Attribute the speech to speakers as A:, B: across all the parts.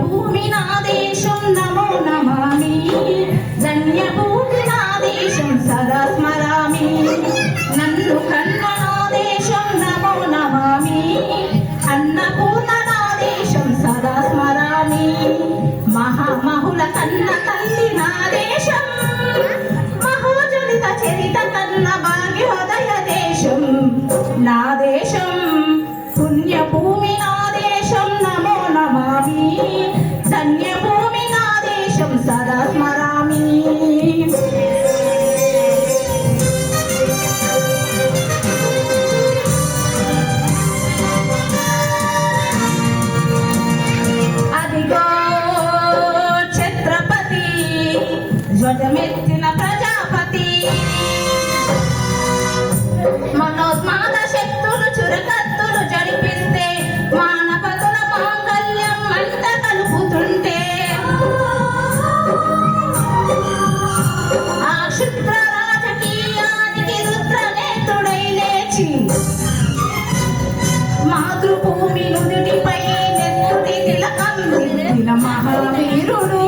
A: భూమి నా దేశం నమో నమామి ధన్య భూమి నా దేశం సదా స్మరామి నన్ను కన్న నా దేశం నమో నమామి అన్నపూర్ణ నా దేశం సదా స్మరామి మహామహుల కన్న తల్లి నా దేశం మహోజనిత చరిత కన్న భాగ్యోదయ దేశం నా దేశం పుణ్యభూమి నా దేశం నమో నమామి ధన్యభూమి నా దేశం సదా స్మరామి అదిగో ఛత్రపతి ధ్వజమెత్తిన ప్రజాపతి మనోన్మాద శక్తులు చురకత్తులు జడిపిస్తే మానవతుల మాంగల్యం మంట కలుపుతుంటే ఆ క్షుద్ర రాజకీయానికి రుద్రనేతుడై లేచి మాతృభూమి నుదుటిపై నెత్తుటి తిలకం దిద్దిన మహావీరుడు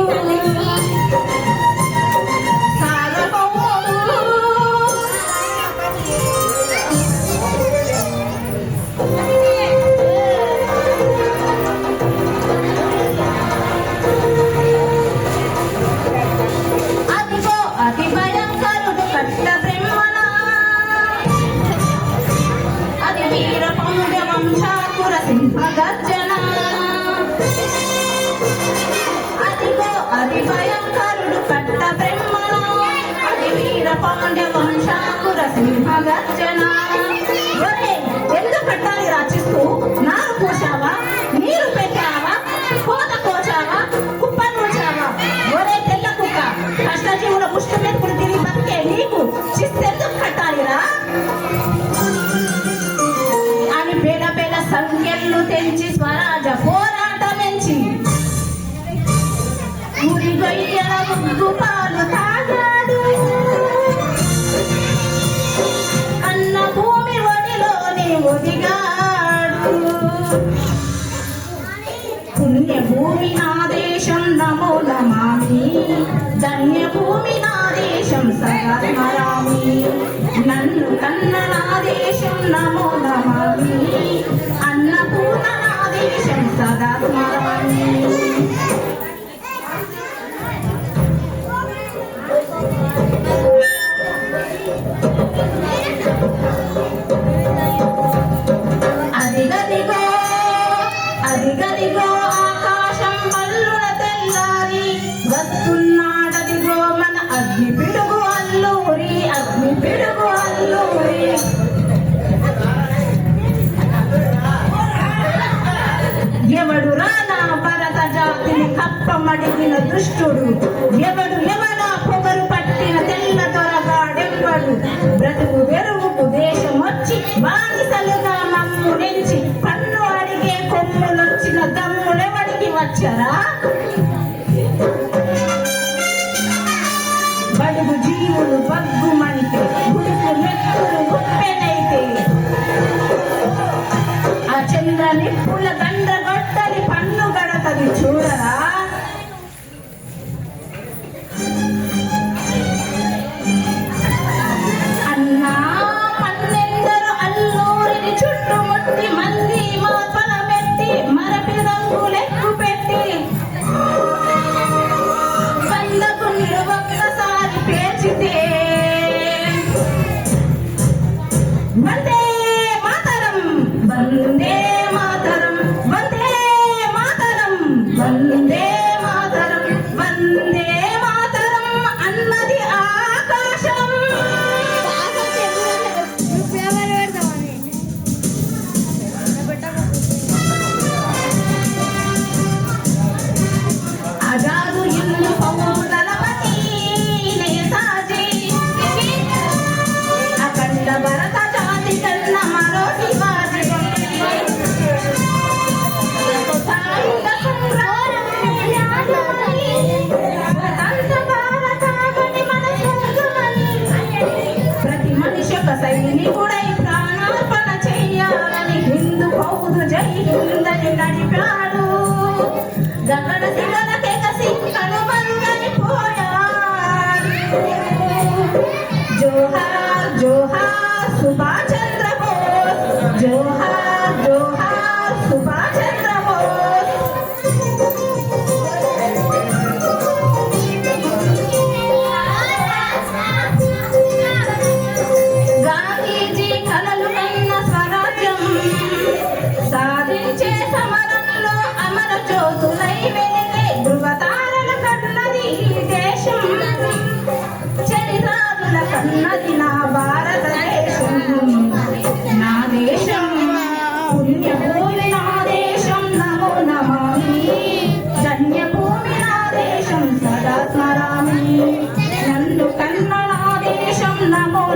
A: అతి భయంకరుడు కట్ట బ్రహ్మణ అది వీర పౌర వంశాకుర సింహ గర్జన అదిగో అతి భయంకరుడు కట్ట బ్రహ్మణ అది వీర పౌర వంశాకుర సింహ గర్జన ఎందుకు కట్టాలి రాచిస్తూ నారు పోసావా నీరు పెట్టావా కోత కోచావా కుప్ప నూచావా ఒరే తెల్ల కుక్క కష్టజీవుల పుష్ట మెతుకులు తిరిగి బతికే నీకు చిస్తెందుకు కట్టాలిరా అని పేద పేద సంఖ్యలు తెంచి స్వరాజ పోరాటమెంచి ఊరి గొయ్యల ముగ్గు పాలు తాగాడు అన్న భూమి ఒడిలోనే ఒదిగాడు పుణ్యభూమి నా దేశం నమో నమామి ధన్యభూమి నా దేశం సదా స్మరామి నన్ను కన్న నా దేశం నమో నమామి అన్నపూర్ణ నా దేశం సదా స్మరామి అదిగదిగో అదిగదిగో ఆకాశం వల్లున తెల్లారి వస్తున్నాడదిగో మన అగ్ని పిడుగు అల్లూరి అగ్ని పిడుగు అల్లూరి ఎవడు రానా భరత జాతిని కప్పమడిగిన దుష్టుడు ఎవడు ఎవడా పొగరు పట్టిన తెల్ల దొరగాడెవ్వడు బ్రతుకు వెరువుకు దేశం వచ్చి బానిసలుగా మమ్ము నెంచి పన్ను అడిగే కొమ్ములొచ్చిన దమ్ములెవడికి వచ్చరా బడుగు జీవులు బగ్గుమంటే గుడుకు మెక్కులు ఉప్పెనైతే ఆ చంద్ర నిప్పుల దండ గొట్టని పన్ను గడతది చూడరా అన్నా పన్నెందరు అల్లూరిని చుట్టుముట్టి మంది మాపల పెట్టి మరపి రంగులెక్కు పెట్టి వందకుండ్లు ఒక్కసారి పేర్చితే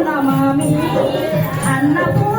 A: నమామి అన్నపూర్ణ